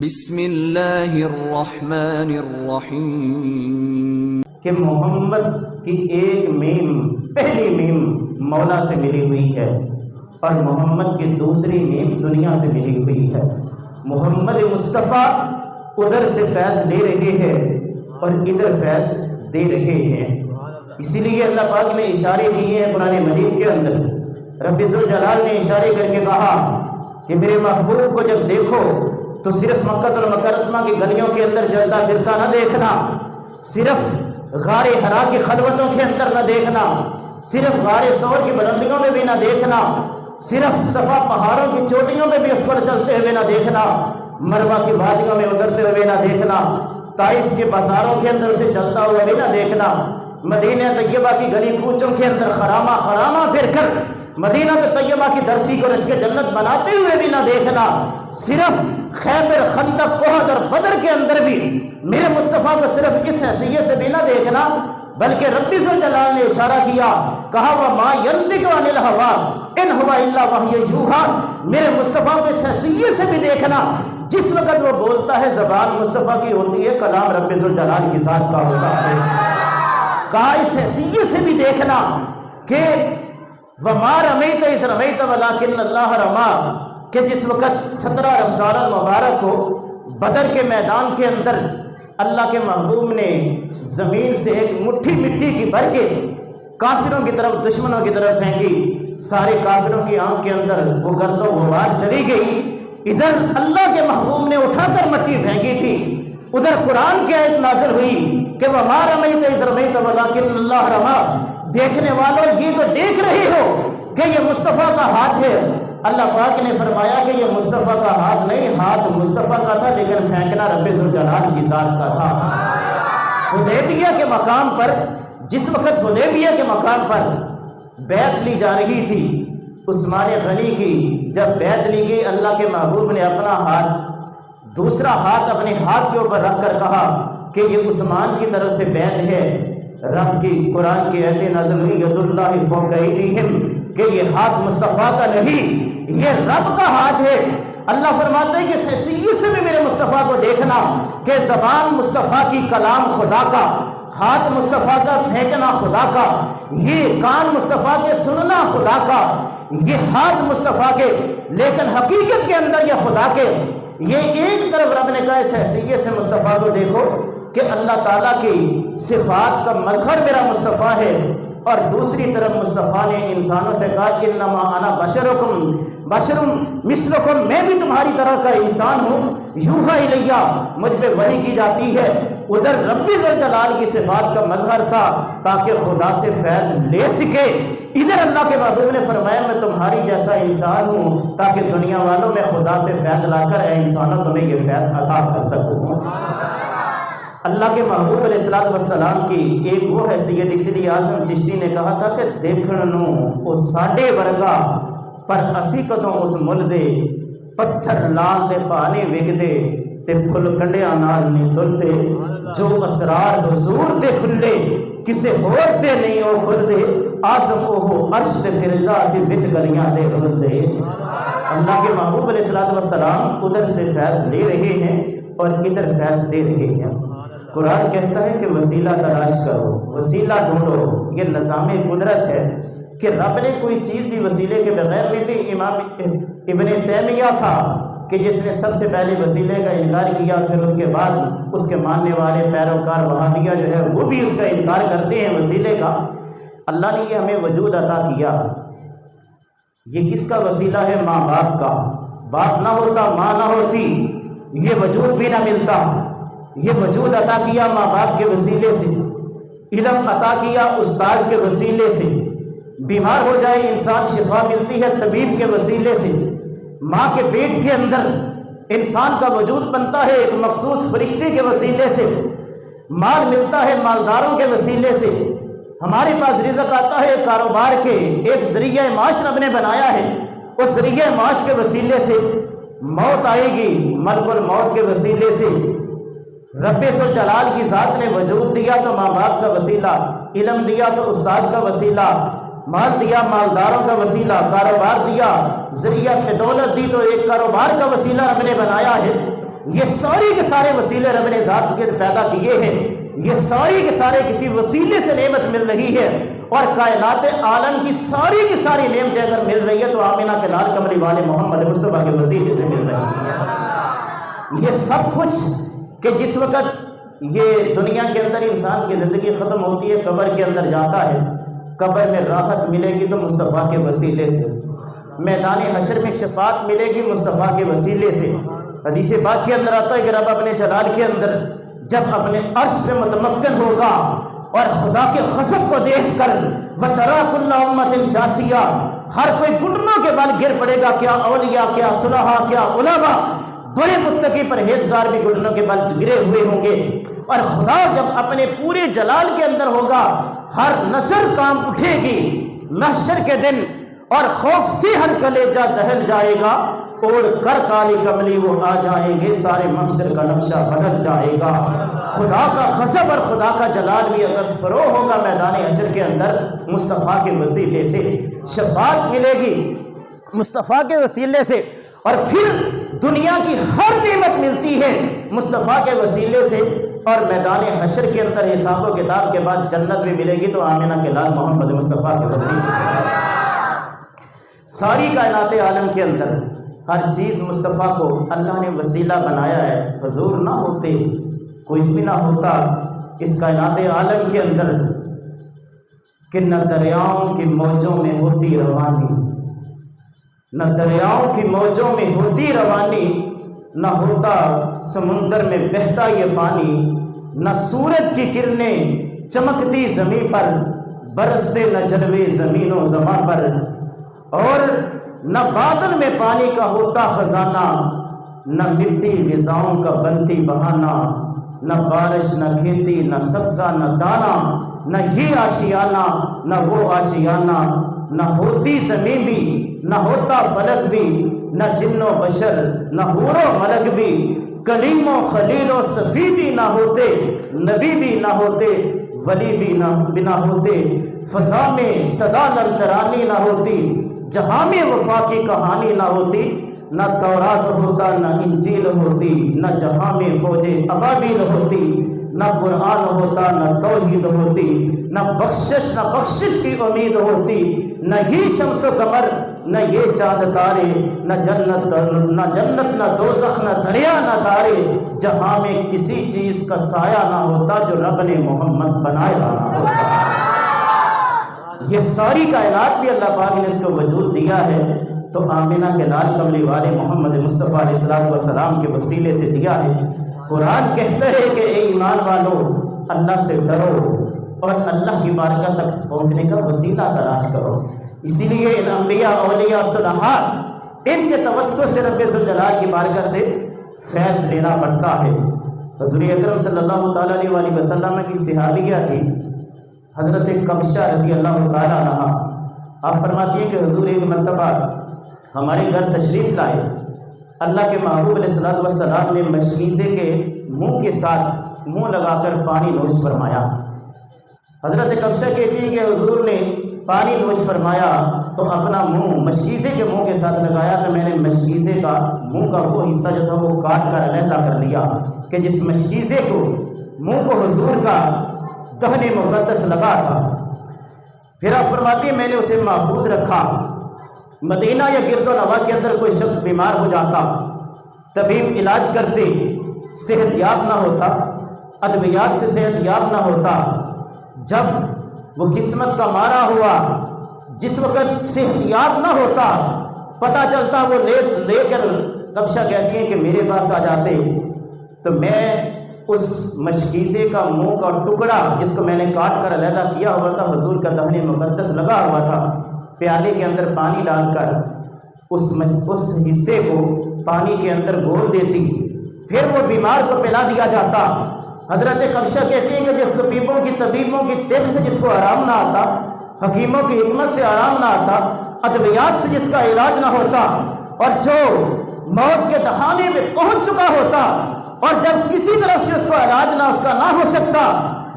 بسم اللہ الرحمن الرحیم کہ محمد کی ایک میم، پہلی میم مولا سے ملی ہوئی ہے اور محمد کی دوسری میم دنیا سے ملی ہوئی ہے۔ محمد مصطفیٰ ادھر سے فیض لے رہے ہیں اور ادھر فیض دے رہے ہیں۔ اسی لیے اللہ پاک نے اشارے کیے ہیں قرآن مجید کے اندر۔ رب ذوالجلال نے اشارے کر کے کہا کہ میرے محبوب کو جب دیکھو تو صرف مکہ المکرمہ کی گلیوں کے اندر چلتا پھرتا نہ دیکھنا، صرف غار حرا کی خلوتوں کے اندر نہ دیکھنا، صرف غار ثور کی بلندیوں میں بھی نہ دیکھنا، صرف صفا پہاڑوں کی چوٹیوں میں بھی اس پر چلتے ہوئے نہ دیکھنا، مروہ کی وادیوں میں اترتے ہوئے نہ دیکھنا، طائف کے بازاروں کے اندر سے چلتا ہوا بھی نہ دیکھنا، مدینہ طیبہ کی گلی کوچوں کے اندر خرامہ پھر کر مدینہ طیبہ کی دھرتی کو رشک جنت بناتے ہوئے بھی نہ دیکھنا، صرف خیبر، خندق، احد اور بدر کے اندر بھی میرے مصطفیٰ کو صرف اس حیثیت سے بھی نہ دیکھنا، بلکہ رب ذوالجلال نے اشارہ کیا، کہا وَمَا يَنطِقُ عَنِ الْهَوَىٰ إِنْ هُوَ إِلَّا وَحْيٌ يُوحَىٰ۔ میرے مصطفیٰ کو اس حیثیت سے بھی دیکھنا، جس وقت وہ بولتا ہے زبان مصطفیٰ کی ہوتی ہے، کلام رب ذوالجلال کی ذات کا ہوتا ہے۔ کہا اس حیثیت سے بھی دیکھنا کہ وَمَا رَمَيْتَ إِذْ رَمَيْتَ وَلَٰكِنَّ اللَّهَ رَمَىٰ، کہ جس وقت 17 رمضان المبارک کو بدر کے میدان کے اندر اللہ کے محبوب نے زمین سے ایک مٹھی مٹی کی بھر کے کافروں کی طرف، دشمنوں کی طرف پھینکی، سارے کافروں کی آنکھ کے اندر وہ گرد و غبار چلی گئی۔ ادھر اللہ کے محبوب نے اٹھا کر مٹی پھینکی تھی، ادھر قرآن کی آیت نازل ہوئی کہ وَمَا رَمَيْتَ إِذْ رَمَيْتَ وَلَٰكِنَّ اللَّهَ رَمَىٰ۔ دیکھنے والوں یہ تو دیکھ رہے ہو کہ یہ مصطفیٰ کا ہاتھ ہے، اللہ پاک نے فرمایا کہ یہ مصطفیٰ کا ہاتھ نہیں، ہاتھ مصطفیٰ کا تھا، لیکن پھینکنا رب ذوالجلال کی ذات کا تھا۔ حدیبیہ کے مقام پر، جس وقت حدیبیہ کے مقام پر بیعت لی جا رہی تھی عثمان غنی کی، جب بیعت لی گئی، اللہ کے محبوب نے اپنا ہاتھ، دوسرا ہاتھ اپنے ہاتھ کے اوپر رکھ کر کہا کہ یہ عثمان کی طرف سے بیعت ہے۔ رب کی قرآن کی آیت نازل ہوئی ید اللہ فوق ایدیہم، کہ یہ ہاتھ مصطفیٰ کا نہیں، یہ رب کا ہاتھ ہے۔ اللہ فرماتے ہیں کہ حیثیت سے بھی میرے مصطفیٰ کو دیکھنا کہ زبان مصطفیٰ کی، کلام خدا کا، ہاتھ مصطفیٰ کا، پھینکنا خدا کا، یہ کان مصطفیٰ کے، سننا خدا کا، یہ ہاتھ مصطفیٰ کے، لیکن حقیقت کے اندر یہ خدا کے۔ یہ ایک طرف رب نے کہا اس حیثیت سے مصطفیٰ کو دیکھو کہ اللہ تعالیٰ کی صفات کا مظہر میرا مصطفیٰ ہے، اور دوسری طرف مصطفیٰ نے انسانوں سے کہا کہ انما انا بشرکم مثلکم، میں بھی تمہاری طرح کا انسان ہوں، یوحیٰ الیہ، مجھ پہ وحی کی جاتی ہے۔ ادھر رب ذوالجلال کی صفات کا مظہر تھا تاکہ خدا سے فیض لے سکے، ادھر اللہ کے محبوب نے فرمایا میں تمہاری جیسا انسان ہوں تاکہ دنیا والوں میں خدا سے فیض لا کر اے انسانوں تمہیں یہ فیض عطا کر سکوں۔ اللہ کے محبوب علیہ السلام کی ایک وہ حیثیت، اس لیے اعظم چشتی نے کہا تھا کہ دیکھنو او ساڈے ورگا پر اسی کدوں اس مل دے، پتھر لال دے پانی وک دے تے پھل کنڈیاں نال نہیں تلتے، جو اسرار حضور دے کھلے کسے ہور تے نہیں او کھل دے، اعظم اوہ عرش تے پھردا اسی وچ گلیاں دے رول دے۔ اللہ کے محبوب علیہ السلام ادھر سے فیض لے رہے ہیں اور ادھر فیض دے رہے ہیں۔ قرآن کہتا ہے کہ وسیلہ تلاش کرو، وسیلہ ڈھونڈو، یہ نظام قدرت ہے کہ رب نے کوئی چیز بھی وسیلے کے بغیر نہیں دی۔ امام ابن تیمیہ تھا کہ جس نے سب سے پہلے وسیلے کا انکار کیا، پھر اس کے بعد اس کے ماننے والے پیروکار وہابیہ جو ہے وہ بھی اس کا انکار کرتے ہیں وسیلے کا۔ اللہ نے یہ ہمیں وجود عطا کیا، یہ کس کا وسیلہ ہے؟ ماں باپ کا۔ باپ نہ ہوتا، ماں نہ ہوتی، یہ وجود بھی نہ ملتا۔ یہ وجود عطا کیا ماں باپ کے وسیلے سے، علم عطا کیا استاذ کے وسیلے سے، بیمار ہو جائے انسان شفا ملتی ہے طبیب کے وسیلے سے، ماں کے پیٹ کے اندر انسان کا وجود بنتا ہے ایک مخصوص فرشتے کے وسیلے سے، مال ملتا ہے مالداروں کے وسیلے سے، ہمارے پاس رزق آتا ہے کاروبار کے، ایک ذریعہ معاش رب نے بنایا ہے، اس ذریعہ معاش کے وسیلے سے موت آئے گی ملک الموت کے وسیلے سے۔ رب ذوالجلال کی ذات نے وجود دیا تو ماں باپ کا وسیلہ، علم دیا تو استاذ کا وسیلہ، مال دیا مالداروں کا وسیلہ، کاروبار دیا، ذریعہ میں دولت دی تو ایک کاروبار کا وسیلہ رب نے بنایا ہے۔ یہ سارے کے سارے وسیلے رب نے ذات کے پیدا کیے ہیں، یہ سارے کے سارے کسی وسیلے سے نعمت مل رہی ہے، اور کائنات عالم کی ساری نعمتیں اگر مل رہی ہے تو آمینہ کے لال کملی والے محمد مصطفیٰ کے وسیلے سے مل رہی ہے۔ یہ سب کچھ کہ جس وقت یہ دنیا کے اندر انسان کی زندگی ختم ہوتی ہے، قبر کے اندر جاتا ہے، قبر میں راحت ملے گی تو مصطفیٰ کے وسیلے سے، میدان حشر میں شفاعت ملے گی مصطفیٰ کے وسیلے سے۔ حدیث پاک کے اندر آتا ہے کہ رب اپنے جلال کے اندر جب اپنے عرش پہ متمکن ہوگا اور خدا کے غضب کو دیکھ کر وَتَرَىٰ كُلَّ أُمَّةٍ جَاثِيَةً، ہر کوئی گھٹنوں کے بل گر پڑے گا، کیا اولیاء، کیا صلحاء، کیا علماء، بڑے متقی پرہیزگار بھی گھٹنوں کے بل گرے ہوئے ہوں گے، اور خدا جب اپنے پورے جلال کے اندر ہوگا ہر نظر کام اٹھے گی محشر کے دن، اور خوف سے ہر کلیجہ دہل جائے گا، اوڑھ کر کالی کملی وہ آ جائیں گے، سارے محشر کا نقشہ بدل جائے گا۔ خدا کا غضب اور خدا کا جلال بھی اگر فروغ ہوگا میدان حشر کے اندر مصطفیٰ کے وسیلے سے، شفاعت ملے گی مصطفیٰ کے وسیلے سے، اور پھر دنیا کی ہر نعمت ملتی ہے مصطفیٰ کے وسیلے سے، اور میدان حشر کے اندر حساب و کتاب کے بعد جنت بھی ملے گی تو آمینہ کے لال محمد مصطفیٰ کے وسیلے سے۔ ساری کائنات عالم کے اندر ہر چیز مصطفیٰ کو اللہ نے وسیلہ بنایا ہے، حضور نہ ہوتے کچھ بھی نہ ہوتا اس کائنات عالم کے اندر، کہ نہ دریاؤں کی موجوں میں ہوتی روانی، نہ دریاؤں کی موجوں میں ہوتی روانی، نہ ہوتا سمندر میں بہتا یہ پانی، نہ سورج کی کرنیں چمکتی زمین پر، برستے نہ جلوے زمین و زماں پر، اور نہ بادل میں پانی کا ہوتا خزانہ، نہ مٹی غذاؤں کا بنتی بہانہ، نہ بارش نہ کھیتی نہ سبزہ نہ دانہ، نہ یہ آشیانہ نہ وہ آشیانہ، نہ ہوتی زمین بھی نہ ہوتا فلک بھی، نہ جن و بشر نہ حور و ملک بھی، کلیم و خلیل و صفی بھی نہ ہوتے، نبی بھی نہ ہوتے، ولی بھی نہ ہوتے، فضا میں صدا للترانی نہ ہوتی، جہاں میں وفا کی کہانی نہ ہوتی، نہ تورات ہوتا نہ انجیل ہوتی، نہ جہاں میں فوج ابابیل ہوتی، نہ قرآن ہوتا نہ توحید ہوتی، نہ بخشش کی امید ہوتی، نہ ہی شمس و قمر نہ یہ چاند تارے، نہ جنت نہ دوزخ نہ دریا نہ تارے، جہاں میں کسی چیز کا سایہ نہ ہوتا جو رب نے محمد بنایا نہ ہوتا۔ یہ ساری کائنات بھی اللہ پاک نے اس کو وجود دیا ہے تو آمینہ کے لال کملی والے محمد مصطفیٰ علیہ السلام کے وسیلے سے دیا ہے۔ قرآن کہتا ہے کہ اے ایمان والو اللہ سے ڈرو اور اللہ کی بارگاہ تک پہنچنے کا وسیلہ تلاش کرو۔ اسی لیے ان انبیاء اولیاء صالحین ان کے توسط سے رب ذوالجلال کی بارگاہ سے فیض لینا پڑتا ہے۔ حضور اکرم صلی اللہ تعالیٰ علیہ وسلم کی صحابیہ تھی حضرت کبشہ رضی اللہ تعالیٰ عنہ، آپ فرماتی ہیں کہ حضور ایک مرتبہ ہمارے گھر تشریف لائے، اللہ کے محبوب علیہ السلام نے مشکیزے کے منہ کے ساتھ منہ لگا کر پانی نوش فرمایا۔ حضرت کبشہ کہتی ہیں کہ حضور نے پانی نوش فرمایا تو اپنا منہ مشکیزے کے منہ کے ساتھ لگایا تو میں نے مشکیزے کا منہ کا وہ حصہ جو تھا وہ کاٹ کر علیحدہ کر لیا کہ جس مشکیزے کو منہ کو حضور کا دہن مقدس لگا تھا۔ پھر آپ فرماتی ہیں میں نے اسے محفوظ رکھا۔ مدینہ یا گرد و نواح کے اندر کوئی شخص بیمار ہو جاتا، طبیب علاج کرتے، صحت یاب نہ ہوتا، ادویات سے صحت یاب نہ ہوتا، جب وہ قسمت کا مارا ہوا جس وقت صحت یاب نہ ہوتا پتہ چلتا وہ لے کر کبشہ کہتی ہیں کہ میرے پاس آ جاتے تو میں اس مشکیزے کا منہ کا ٹکڑا جس کو میں نے کاٹ کر علیحدہ کیا ہوا تھا، حضور کا دہن مقدس لگا ہوا تھا، پیالے کے اندر پانی ڈال کر اس حصے کو پانی کے اندر گھول دیتی، پھر وہ بیمار کو پلا دیا جاتا۔ حضرت کبشہ کہتی ہیں کہ جس طبیبوں کی طب سے جس کو آرام نہ آتا، حکیموں کی حکمت سے آرام نہ آتا، ادویات سے جس کا علاج نہ ہوتا، اور جو موت کے دہانے میں پہنچ چکا ہوتا اور جب کسی طرح سے اس کو علاج اس کا نہ ہو سکتا،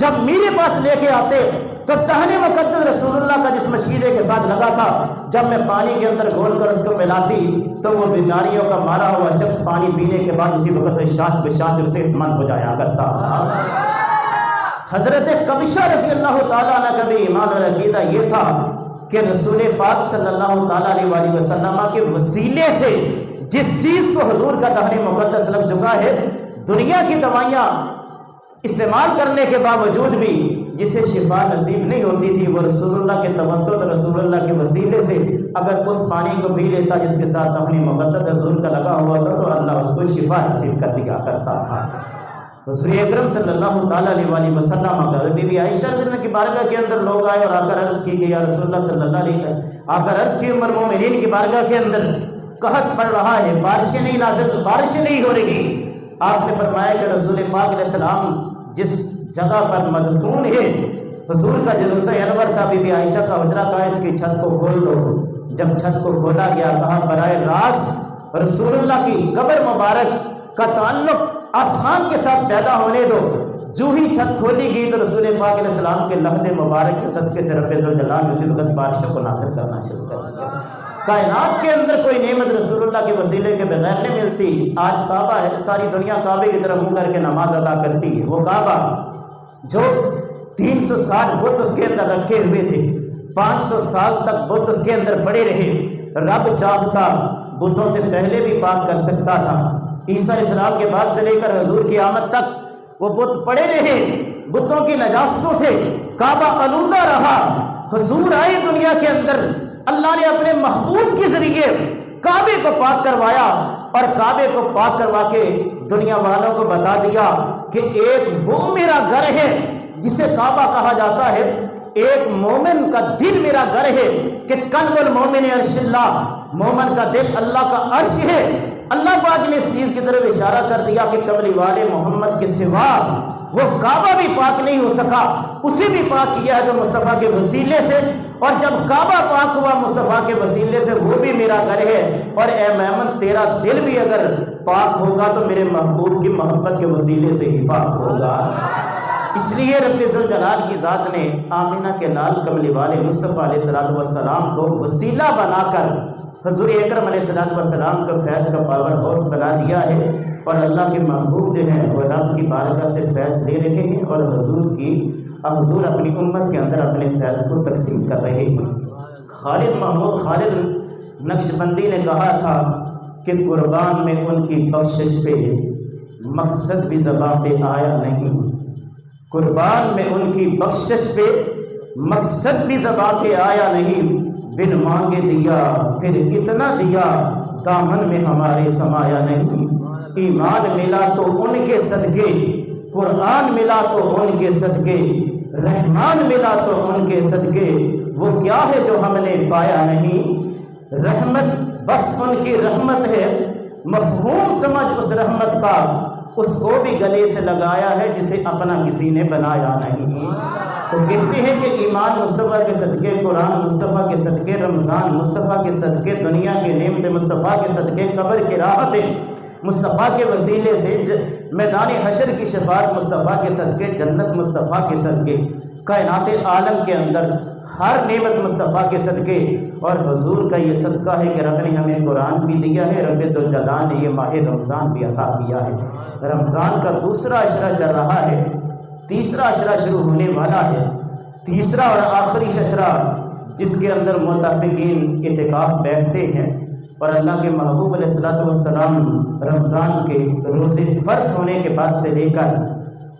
جب میرے پاس لے کے آتے تو دہن مقدس رسول اللہ کا جس مشکیدے کے ساتھ لگا تھا، جب میں پانی کے اندر گھول کر اس کو پلاتی تو وہ بیماریوں کا مارا ہوا شخص پانی پینے کے بعد اسی وقت شاخ بشاخ صحت مند ہو جایا کرتا تھا۔ حضرت کبشہ رضی اللہ تعالیٰ عنہ کا بھی ایمان اور عقیدہ یہ تھا کہ رسول پاک صلی اللہ تعالیٰ علیہ وسلم کے وسیلے سے جس چیز کو حضور کا دہن مقدس لگ چکا ہے، دنیا کی دوائیاں استعمال کرنے کے باوجود بھی جسے شفا نصیب نہیں ہوتی تھی، وہ رسول اللہ کے توسط، رسول اللہ کے وسیلے سے اگر اس پانی کو پی لیتا جس کے ساتھ دہن مقدس حضور کا لگا ہوا تھا تو اللہ اس کو شفا نصیب کر دیا کرتا تھا۔ حضور اکرم صلی اللہ تعالیٰ علیہ وسلم کا بی بی عائشہ کی بارگاہ کے اندر لوگ آئے اور آ کر عرض کی کہ یا رسول اللہ صلی اللہ علیہ وسلم، آ کر عرض کی عمر مومنین کی بارگاہ کے اندر قحط پڑ رہا ہے، بارشیں نہیں نازل، بارشیں نہیں ہو رہی۔ آپ نے فرمایا کہ رسول پاک علیہ السلام جس جگہ پر مدفون ہے، حضور کا جلوسہ انور تھا، بی بی عائشہ کا حجرہ کہا اس کی چھت کو کھول دو۔ جب چھت کو کھولا گیا کہا براہ راست رسول اللہ کی قبر مبارک کا تعلق آسمان کے ساتھ پیدا ہونے دو۔ جو ہی چھت کھولی گئی تو رسول پاک علیہ السلام کے لحد مبارک کے صدقے سے رب ذوالجلال اسی وقت بارشوں کو نازل کرنا شروع کر دیا۔ کائنات کے اندر کوئی نعمت رسول اللہ کے وسیلے کے بغیر نہیں ملتی۔ آج کعبہ ہے، ساری دنیا کعبے کی طرف منہ کر کے نماز ادا کرتی ہے۔ وہ کعبہ جو 360 بت اس کے اندر رکھے ہوئے تھے، 500 سال تک بت اس کے اندر پڑے رہے۔ رب چاہتا بتوں سے پہلے بھی پاک کر سکتا تھا۔ عیسیٰ علیہ السلام کے بعد سے لے کر حضور کی آمد تک وہ بت پڑے رہے، بتوں کی نجاستوں سے کعبہ آلودہ رہا۔ حضور آئے دنیا کے اندر، اللہ نے اپنے محبوب کے ذریعے کعبے کو پاک کروایا اور کعبے کو پاک کروا کے دنیا والوں کو بتا دیا کہ ایک وہ میرا گھر ہے جسے کعبہ کہا جاتا ہے، ایک مومن کا دل میرا گھر ہے کہ قلب المومن عرش اللہ، مومن کا دل اللہ کا عرش ہے۔ اللہ پاک نے اس چیز کی طرف اشارہ کر دیا کہ کملی والے محمد کے سوا وہ کعبہ بھی پاک نہیں ہو سکا، اسے بھی پاک کیا ہے تو مصطفیٰ کے وسیلے سے، اور جب کعبہ پاک ہوا مصطفیٰ کے وسیلے سے وہ بھی میرا گھر ہے۔ اور اے محمد تیرا دل بھی اگر پاک ہوگا تو میرے محبوب کی محبت کے وسیلے سے ہی پاک ہوگا۔ اس لیے رب ذوالجلال کی ذات نے آمینہ کے لال کملی والے مصطفیٰ علیہ السلام کو وسیلہ بنا کر حضور اکرم علیہ السلام کو فیض کا پاور ہاؤس بنا دیا ہے، اور اللہ کے محبوب جو ہیں وہ رب کی بارگاہ سے فیض لے رہے ہیں، اور حضور اپنی امت کے اندر اپنے فیض کو تقسیم کر رہے ہیں۔ خالد نقشبندی نے کہا تھا کہ قربان میں ان کی بخشش پہ مقصد بھی زبان پہ آیا نہیں، قربان میں ان کی بخشش پہ مقصد بھی زبان پہ آیا نہیں، بن مانگے دیا پھر اتنا دیا، دامن میں ہمارے سمایا نہیں۔ ایمان ملا تو ان کے صدقے، قرآن ملا تو ان کے صدقے، رحمان ملا تو ان کے صدقے، وہ کیا ہے جو ہم نے پایا نہیں؟ رحمت بس ان کی رحمت ہے، مفہوم سمجھ اس رحمت کا، اس کو بھی گلے سے لگایا ہے جسے اپنا کسی نے بنایا نہیں۔ تو کہتے ہیں کہ ایمان مصطفیٰ کے صدقے، قرآن مصطفیٰ کے صدقے، رمضان مصطفیٰ کے صدقے، دنیا کے نعمت مصطفیٰ کے صدقے، قبر کی راحتیں مصطفیٰ کے وسیلے سے، میدان حشر کی شفاعت مصطفیٰ کے صدقے، جنت مصطفیٰ کے صدقے، کائنات عالم کے اندر ہر نعمت مصطفیٰ کے صدقے، اور حضور کا یہ صدقہ ہے کہ رب نے ہمیں قرآن بھی دیا ہے، رب ذوالجلال نے یہ ماہ رمضان بھی عطا کیا ہے۔ رمضان کا دوسرا عشرہ چل رہا ہے، تیسرا عشرہ شروع ہونے والا ہے، تیسرا اور آخری عشرہ جس کے اندر معتکفین اعتکاف بیٹھتے ہیں، اور اللہ کے محبوب علیہ السلام رمضان کے روزے فرض ہونے کے بعد سے لے کر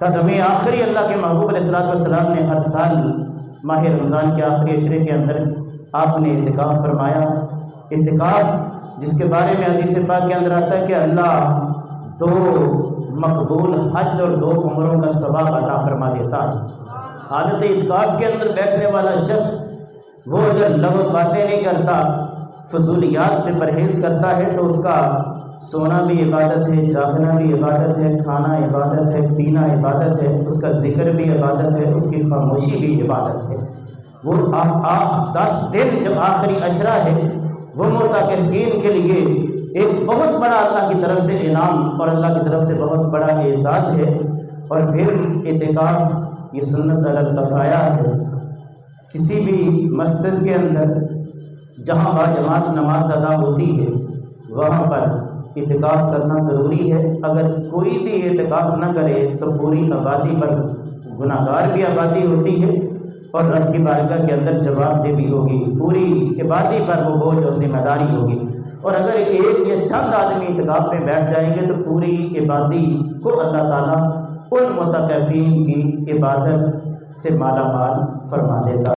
قدم آخری اللہ کے محبوب علیہ السلام نے ہر سال ماہ رمضان کے آخری عشرے کے اندر آپ نے اعتکاف فرمایا۔ اعتکاف جس کے بارے میں حدیث پاک کے اندر آتا ہے کہ اللہ 2 مقبول حج اور 2 عمروں کا ثواب عطا فرما دیتا ہے۔ حالت اعتکاف کے اندر بیٹھنے والا شخص وہ اگر لغو باتیں نہیں کرتا، فضولیات سے پرہیز کرتا ہے، تو اس کا سونا بھی عبادت ہے، جاگنا بھی عبادت ہے، کھانا عبادت ہے، پینا عبادت ہے، اس کا ذکر بھی عبادت ہے، اس کی خاموشی بھی عبادت ہے۔ وہ 10 دن جو آخری عشرہ ہے وہ معتکفین کے لیے ایک بہت بڑا اللہ کی طرف سے انعام اور اللہ کی طرف سے بہت بڑا اعزاز ہے۔ اور پھر اعتکاف یہ سنت علی الکفایہ ہے، کسی بھی مسجد کے اندر جہاں باجماعت نماز ادا ہوتی ہے وہاں پر اعتکاف کرنا ضروری ہے۔ اگر کوئی بھی اعتکاف نہ کرے تو پوری آبادی پر گناہ گار بھی آبادی ہوتی ہے اور رب کی بارگاہ کے اندر جواب دہ بھی ہوگی، پوری آبادی پر وہ بوجھ اور ذمہ داری ہوگی۔ اور اگر ایک یا چند آدمی اعتکاف میں بیٹھ جائیں گے تو پوری عبادی کو اللہ تعالیٰ ان متکفین کی عبادت سے مالا مال فرما دیتا